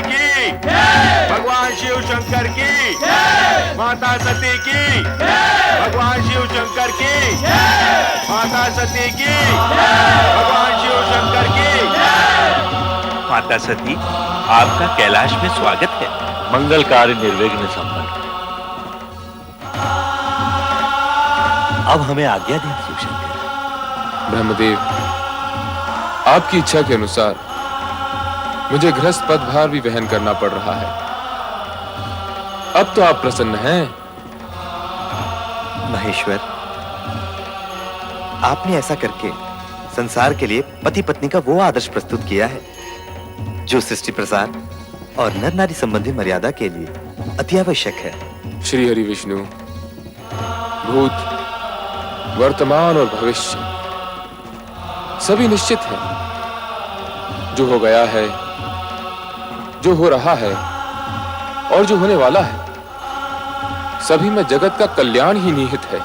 की, भगवान शिव शंकर की, माता सती की, भगवान शिव शंकर की, माता सती की, भगवान शिव शंकर की। माता सती, आपका कैलाश में स्वागत है। मंगल कार्य निर्विघ्न संपन्न। अब हमें आज्ञा दें शिवशंकर। ब्रह्मदेव, आपकी इच्छा के अनुसार मुझे गृहस्थ पदभार भी वहन करना पड़ रहा है। अब तो आप प्रसन्न हैं। महेश्वर, आपने ऐसा करके संसार के लिए पति पत्नी का वो आदर्श प्रस्तुत किया है जो सृष्टि प्रसार और नर नारी संबंधी मर्यादा के लिए अति आवश्यक है। श्री हरि विष्णु, भूत, वर्तमान और भविष्य सभी निश्चित है। जो हो गया है, जो हो रहा है और जो होने वाला है, सभी में जगत का कल्याण ही निहित है।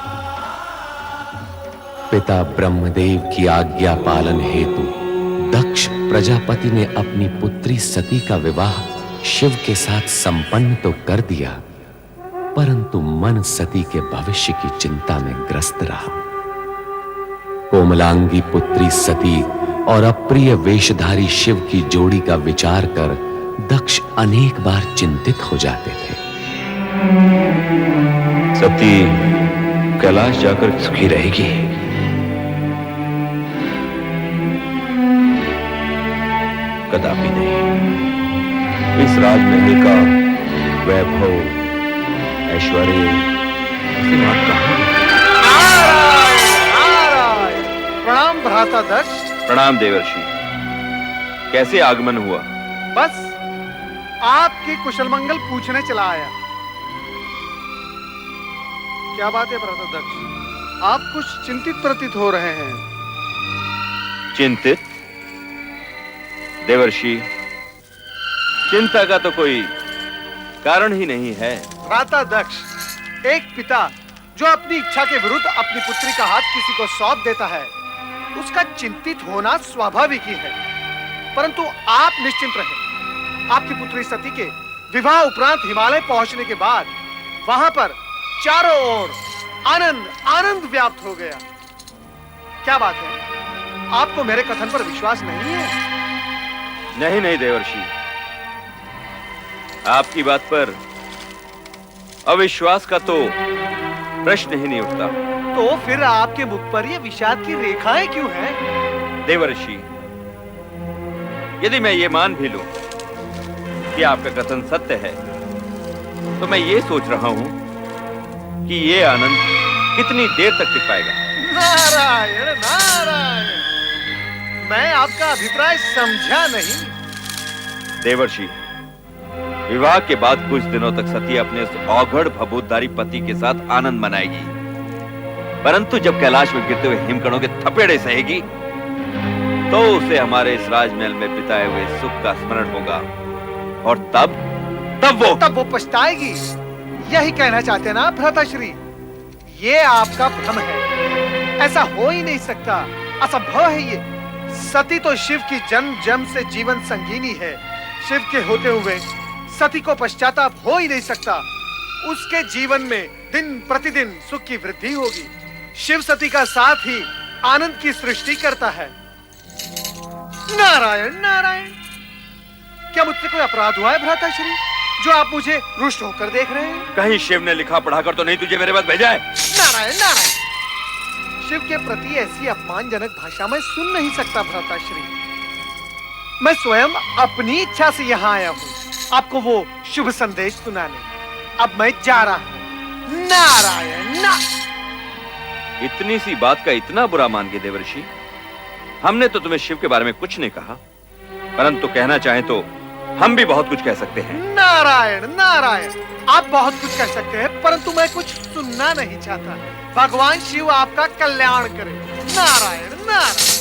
पिता ब्रह्मदेव की आज्ञा पालन हेतु दक्ष प्रजापति ने अपनी पुत्री सती का विवाह शिव के साथ संपन्न तो कर दिया, परंतु मन सती के भविष्य की चिंता में ग्रस्त रहा। कोमलांगी पुत्री सती और अप्रिय वेशधारी शिव की जोड़ी का विचार कर दक्ष अनेक बार चिंतित हो जाते थे। सती कैलाश जाकर सुखी रहेगी। कदापि नहीं। इस राजमहल का वैभव, ऐश्वर्य सीमा कहां? प्रणाम भ्राता दक्ष। प्रणाम देवर्षि। कैसे आगमन हुआ? बस आपकी कुशल मंगल पूछने चला आया। क्या बात है भ्राता दक्ष, आप कुछ चिंतित प्रतीत हो रहे हैं। चिंतित? देवर्षि, चिंता का तो कोई कारण ही नहीं है। भ्राता दक्ष, एक पिता जो अपनी इच्छा के विरुद्ध अपनी पुत्री का हाथ किसी को सौंप देता है, उसका चिंतित होना स्वाभाविक ही है। परंतु आप निश्चिंत रहें। आपकी पुत्री सती के विवाह उपरांत हिमालय पहुंचने के बाद वहां पर चारों ओर आनंद आनंद व्याप्त हो गया। क्या बात है, आपको मेरे कथन पर विश्वास नहीं है? नहीं नहीं देवर्षि, आपकी बात पर अविश्वास का तो प्रश्न ही नहीं उठता। तो फिर आपके मुख पर ये विषाद की रेखाएं क्यों हैं? देवर्षि, यदि मैं ये मान भी लूं कि आपका कथन सत्य है, तो मैं ये सोच रहा हूं कि ये आनंद कितनी देर तक टिक पाएगा। नारायण नारायण, मैं आपका अभिप्राय समझा नहीं। देवर्षि, विवाह के बाद कुछ दिनों तक सती अपने उस औघड़ भभूतधारी पति के साथ आनंद मनाएगी, परंतु जब कैलाश में गिरते हुए हिमकणों के थपेड़े सहेगी, तो उसे हमारे इस राजमहल में बिताए हुए सुख का स्मरण होगा, और तब वो पछताएगी। यही कहना चाहते ना भ्राताश्री? ये आपका भ्रम है। ऐसा हो ही नहीं सकता, असंभव है ये। सती तो शिव की जन्म जन्म से जीवन संगीनी है। शिव के होते हुए सती को पश्चाताप हो ही नहीं सकता। उसके जीवन में दिन प्रतिदिन सुख की वृद्धि होगी। शिव सती का साथ ही आनंद की सृष्टि करता है। नारायण नारायण, क्या मुझसे कोई अपराध हुआ है भ्राताश्री, जो आप मुझे रुष्ट होकर देख रहे हैं? कहीं शिव ने लिखा पढ़ाकर तो नहीं तुझे मेरे पास भेजा है? नारायण नारायण, शिव के प्रति ऐसी अपमानजनक भाषा मैं सुन नहीं सकता भ्राताश्री। मैं स्वयं अपनी इच्छा से यहाँ आया हूँ आपको वो शुभ संदेश सुनाने। अब मैं जा रहा हूँ। नारायण ना। इतनी सी बात का इतना बुरा मान गए देवर्षि? हमने तो तुम्हें शिव के बारे में कुछ नहीं कहा, परंतु कहना चाहें तो हम भी बहुत कुछ कह सकते हैं। नारायण नारायण, आप बहुत कुछ कह सकते हैं, परंतु मैं कुछ सुनना नहीं चाहता। भगवान शिव आपका कल्याण करे। नारायण नारायण।